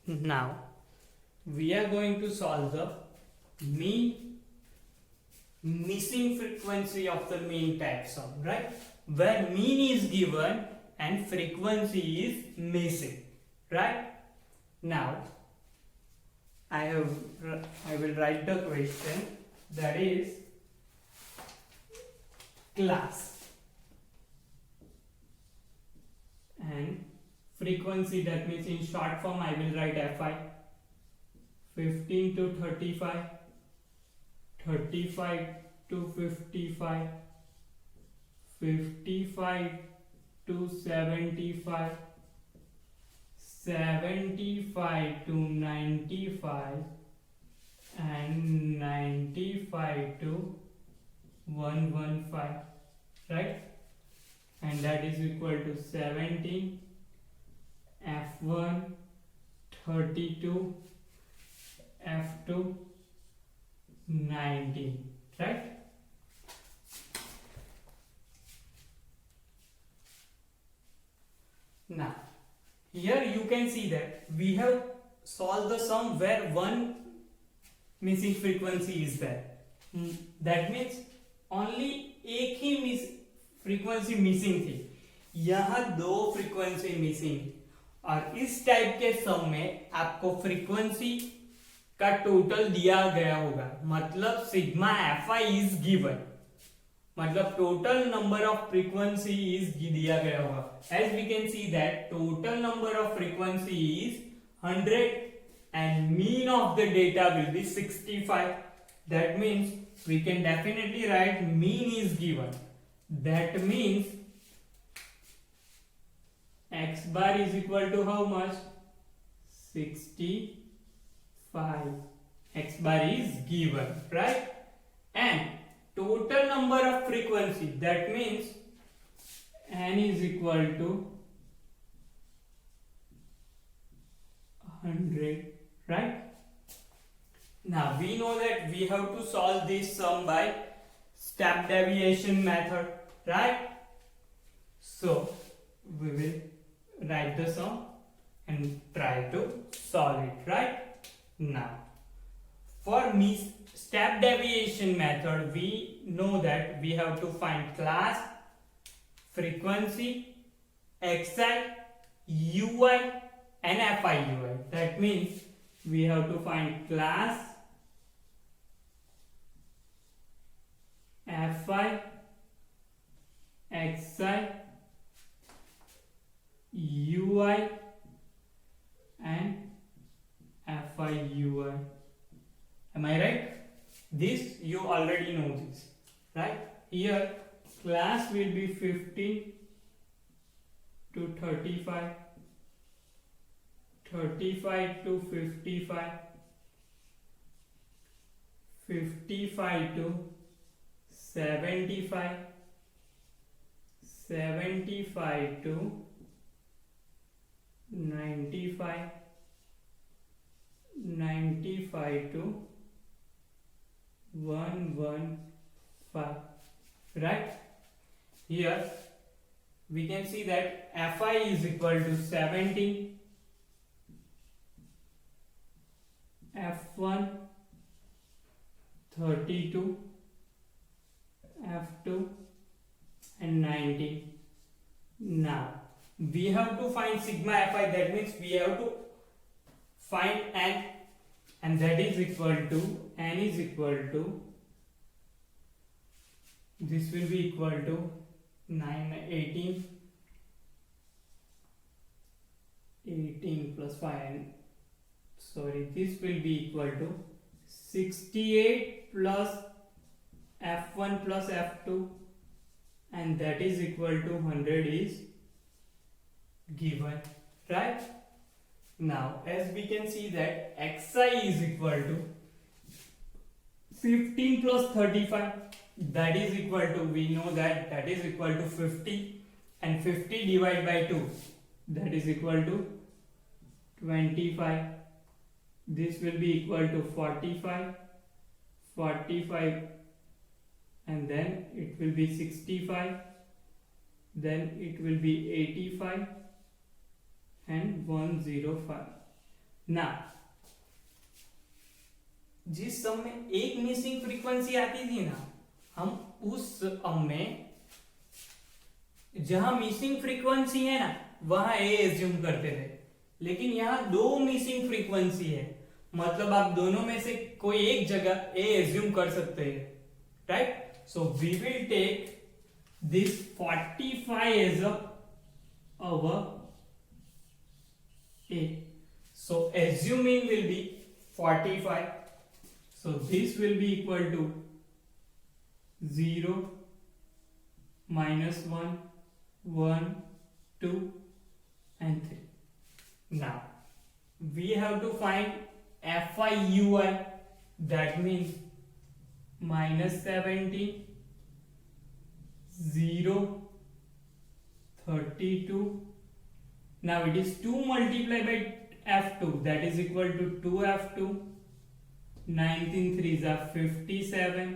Now we are going to solve the mean missing frequency of the mean type sum, right? Where mean is given and frequency is missing, right? Now I will write the question, that is class and frequency, that means in short form I will write Fi. 15 to 35, 35 to 55, 55 to 75, 75 to 95, and 95 to 115, right? And that is equal to 17, F1, 32, F2, 19, right? Now here you can see that we have solved the sum where one missing frequency is there. That means only एक ही frequency missing थी, यहाँ दो frequency missing, और इस type के सम में आपको frequency का टोटल दिया गया होगा, मतलब सिग्मा Fi इज गिवन, मतलब total number of frequency is दिया गया होगा. As we can see that total number of frequency is 100 and mean of the data will be 65. That means we can definitely write mean is given. That means x bar is equal to how much? 65. X bar is given, right? And total number of frequency, that means n is equal to 100, right? Now we know that we have to solve this sum by step deviation method, right? So we will write the sum and try to solve it, right? Now for step deviation method, we know that we have to find class, frequency, xi, ui and fiui. That means we have to find class, fi, xi, ui and fiui. Am I right? This you already know this, right? Here class will be 15 to 35, 35 to 55, 55 to 75, 75 to 95, 95 to 115, right? Here we can see that Fi is equal to 17, F1 32, F2 and 19. Now we have to find sigma Fi, that means we have to find n, and that is equal to, n is equal to, this will be equal to 18 plus 5, and sorry, this will be equal to 68 plus F1 plus F2, and that is equal to 100 is given, right? Now as we can see that xi is equal to 15 plus 35, that is equal to, we know that that is equal to 50, and 50 divided by 2, that is equal to 25. This will be equal to 45, 45, and then it will be 65, then it will be 85 and 105. ना जिस सम में एक missing frequency आती थी ना, हम उस सम में जहां मिसिंग फ्रीक्वेंसी है ना वहां ए एज्यूम करते थे, लेकिन यहां दो मिसिंग फ्रीक्वेंसी है, मतलब आप दोनों में से कोई एक जगह ए एज्यूम कर सकते हैं, right? So we will take this 45 as our a. So assuming will be 45. So this will be equal to 0, -1, 1, 2 and 3. Now we have to find Fi ui, that means -70, 0, 32. Now it is 2 multiplied by f2, that is equal to 2f2. 19 3s are 57.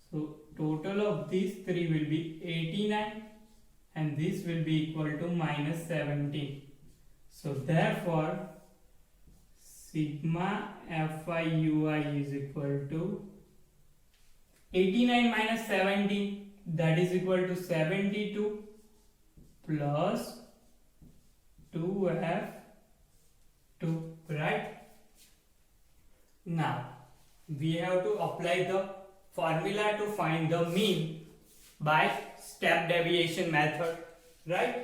So total of these three will be 89, and this will be equal to -17. So therefore sigma Fi ui is equal to 89 minus 17, that is equal to 72 plus 2f2, right? Now we have to apply the formula to find the mean by step deviation method, right?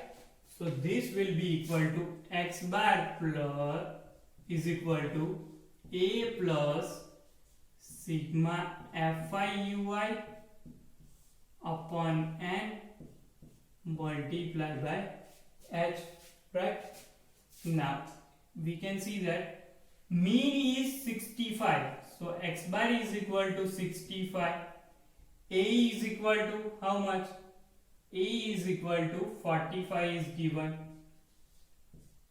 So this will be equal to x bar plus is equal to a plus sigma Fi ui upon n multiplied by h, right? Now we can see that mean is 65, so x bar is equal to 65. A is equal to how much? A is equal to 45 is given,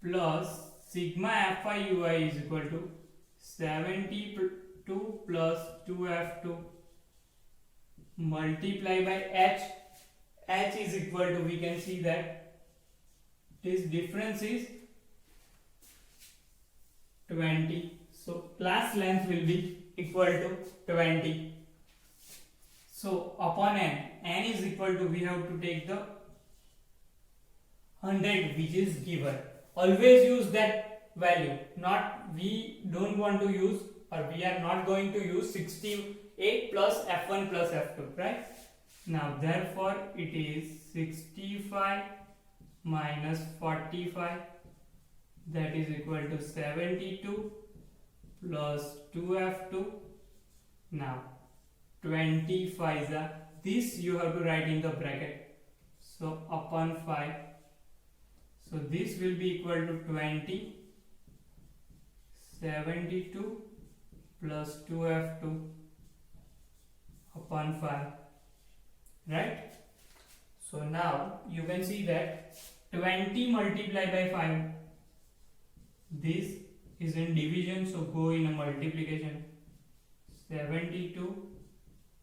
plus sigma Fi ui is equal to 72 plus 2f2 multiply by h. H is equal to, we can see that this difference is 20, so class length will be equal to 20. So upon n is equal to, we have to take the 100 which is given. Always use that value, not we don't want to use, or we are not going to use 68 plus f1 plus f2, right? Now therefore it is 65 minus 45, that is equal to 72 plus 2f2. Now 25 is this you have to write in the bracket, so upon 5, so this will be equal to 20, 72 plus 2f2 upon 5, right? So now you can see that 20 multiplied by 5, this is in division, so go in a multiplication. 72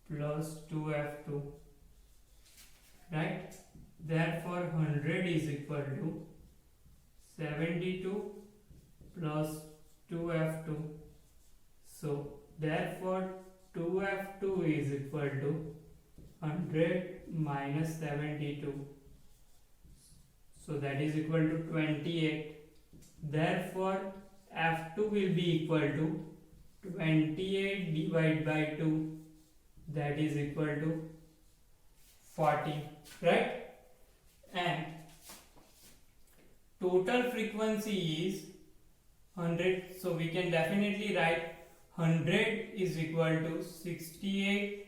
plus 2f2, right? Therefore 100 is equal to 72 plus 2f2, so therefore 2f2 is equal to 100 minus 72, so that is equal to 28. Therefore f2 will be equal to 28 divided by 2, that is equal to 40, right? And total frequency is 100, so we can definitely write 100 is equal to 68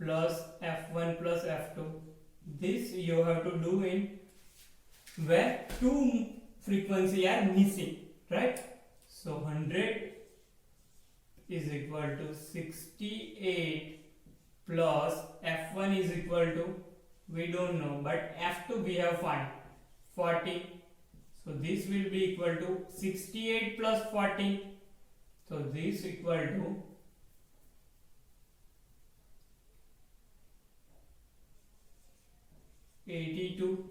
plus f1 plus f2. This you have to do in where two frequency are missing, right? So 100 is equal to 68 plus f1 is equal to, we don't know, but f2 we have found 40. So this will be equal to 68 plus 40. So this equal to 82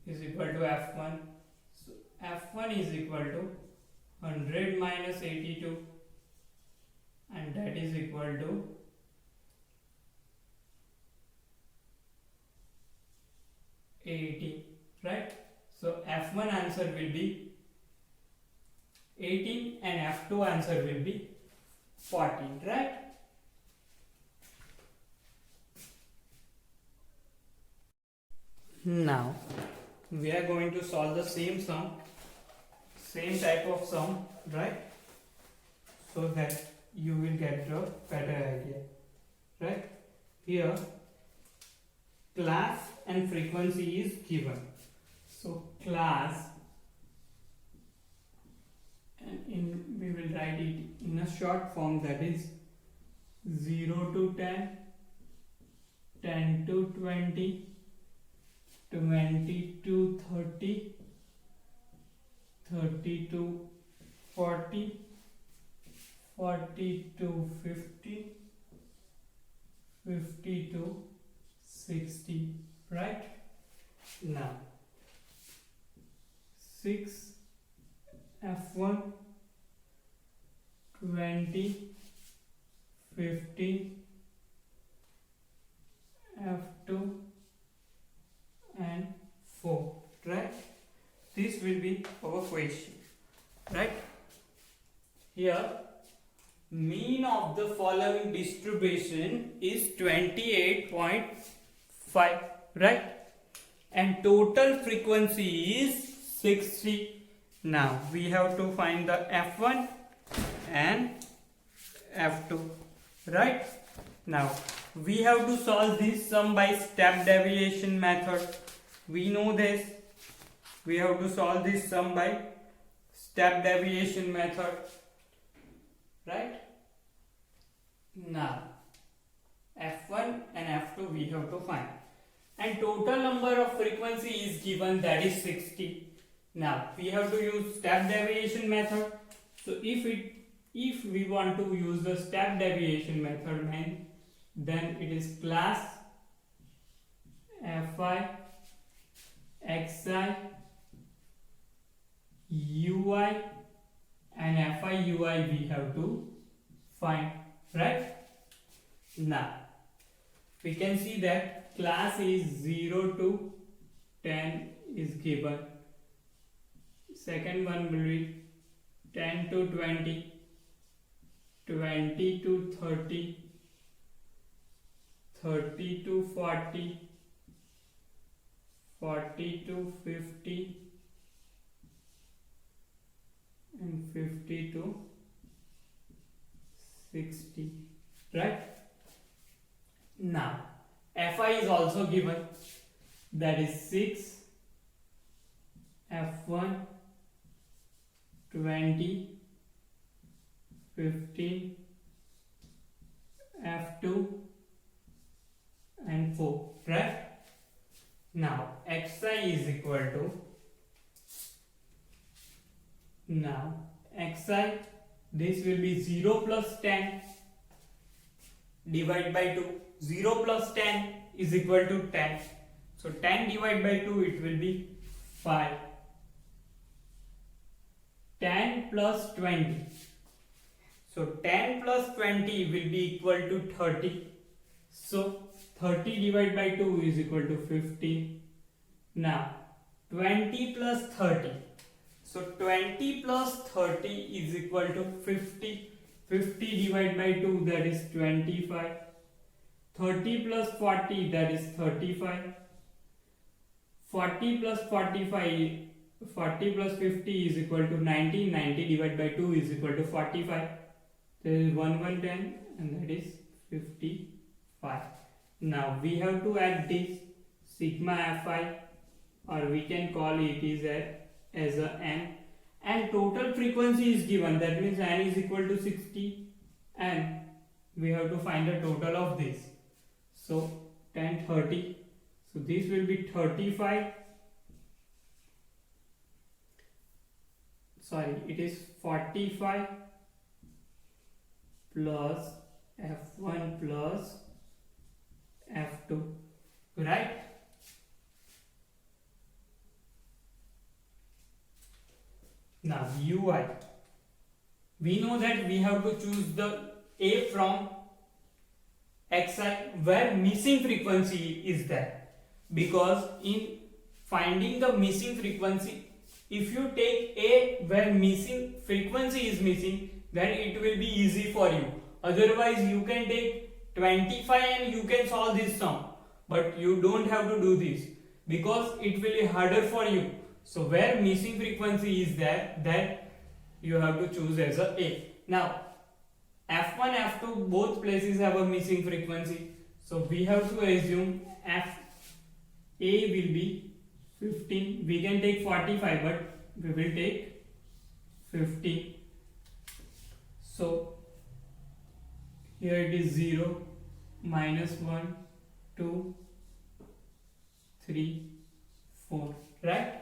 is equal to f1. So f1 is equal to 100 minus 82, and that is equal to 80, right? So f1 answer will be 18 and f2 answer will be 14, right? Now we are going to solve the same sum, same type of sum, right? So that you will get a better idea, right? Here class and frequency is given. So class, and we will write it in a short form, that is 0 to 10, 10 to 20, 20 to 30, 30 to 40, 40 to 50, 50 to 60, right? Now 6 f1, 20, 15, f2 and 4, right? This will be our question, right? Here mean of the following distribution is 28.5, right? And total frequency is 60. Now we have to find the f1 and f2, right? Now we have to solve this sum by step deviation method. We know this. We have to solve this sum by step deviation method, right? Now f1 and f2 we have to find, and total number of frequency is given, that is 60. Now we have to use step deviation method. So if we want to use the step deviation method, then it is class fi xi ui and fi ui we have to find, right? Now we can see that class is 0 to 10 is given. Second one will be 10 to 20, 20 to 30, 30 to 40, 40 to 50 and 50 to 60, right? Now fi is also given, that is 6 f1, 20, 15, f2 and 4, right? Now xi is equal to, now xi, this will be 0 plus 10 divided by 2. 0 plus 10 is equal to 10. So 10 divided by 2, it will be 5. 10 plus 20. So 10 plus 20 will be equal to 30. So 30 divided by 2 is equal to 50. Now 20 plus 30. So 20 plus 30 is equal to 50. 50 divided by 2, that is 25. 30 plus 40, that is 35. 40 plus 45, 40 plus 50 is equal to 90. 90 divided by 2 is equal to 45. There is 110 and that is 55. Now we have to add this sigma fi, or we can call it as a n, and total frequency is given, that means n is equal to 60, and we have to find the total of this. So 10, 30, so this will be 35, sorry, it is 45 plus f1 plus f2, right? Now ui, we know that we have to choose the a from xi where missing frequency is there, because in finding the missing frequency, if you take a where missing frequency is missing, then it will be easy for you. Otherwise you can take 25 and you can solve this sum, but you don't have to do this because it will be harder for you. So where missing frequency is there, that you have to choose as a. Now f1 f2 both places have a missing frequency, so we have to assume f a will be 15. We can take 45, but we will take 15. So here it is 0, minus 1, 2, 3, 4, right?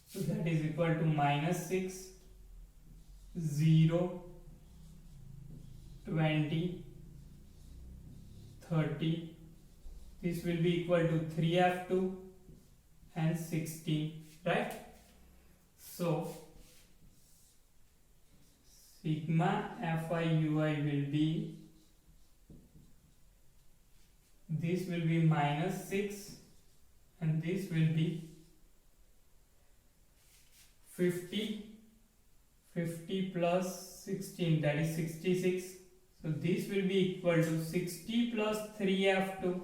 So that is equal to minus 6, 0, 20, 30. This will be equal to 3f2 and 16, right? So sigma fi ui will be, this will be minus 6 and this will be 50 plus 16, that is 66. So this will be equal to 60 plus 3f2.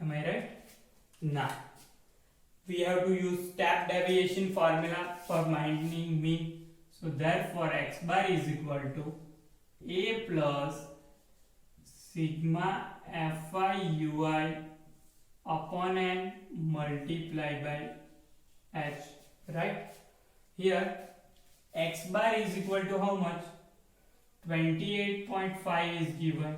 Am I right? Now we have to use step deviation formula for finding mean. So therefore x bar is equal to a plus sigma fi ui upon n multiplied by h, right? Here x bar is equal to how much? 28.5 is given.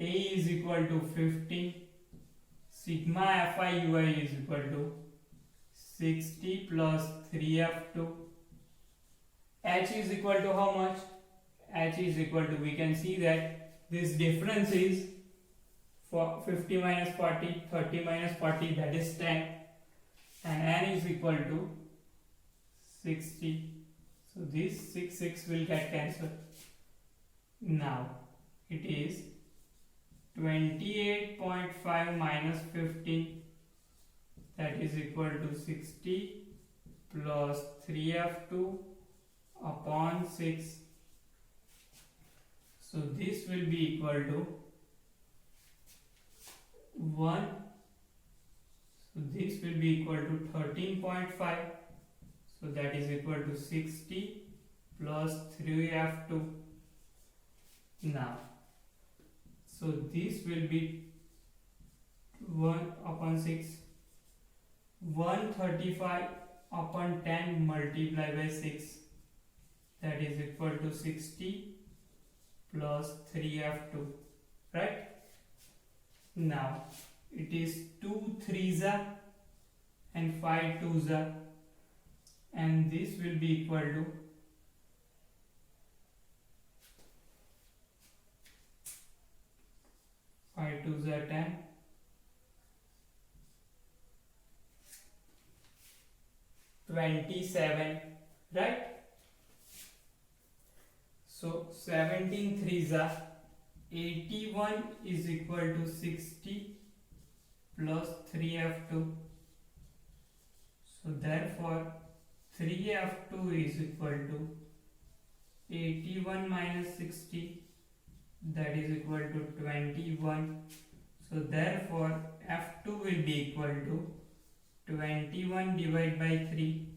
A is equal to 50. Sigma fi ui is equal to 60 plus 3f2. H is equal to how much? H is equal to, we can see that this difference is for 50 minus 40, 30 minus 40, that is 10, and n is equal to 60. So this 6 will get cancelled. Now it is 28.5 minus 15, that is equal to 60 plus 3f2 upon 6. So this will be equal to 1. So this will be equal to 13.5. So that is equal to 60 plus 3f2. Now, so this will be 1 upon 6, 135 upon 10 multiplied by 6, that is equal to 60 plus 3f2, right? Now it is 2 3s and 5 2s, and this will be equal to 5 2s are 10, 27, right? So 17 3s are 81 is equal to 60 plus 3f2. So therefore 3f2 is equal to 81 minus 60, that is equal to 21. So therefore f2 will be equal to 21 divided by 3,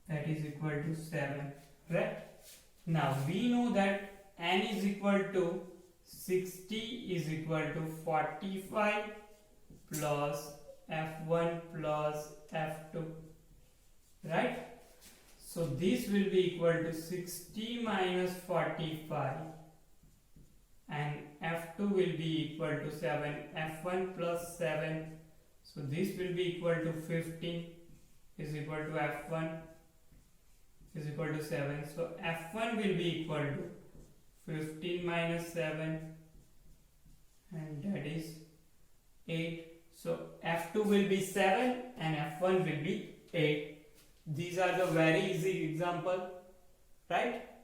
that is equal to 7, right? Now we know that n is equal to 60 is equal to 45 plus f1 plus f2, right? So this will be equal to 60 minus 45, and f2 will be equal to 7, f1 plus 7. So this will be equal to 15 is equal to f1 is equal to 7. So f1 will be equal to 15 minus 7, and that is 8. So F2 will be 7 and F1 will be 8. These are the very easy example, right?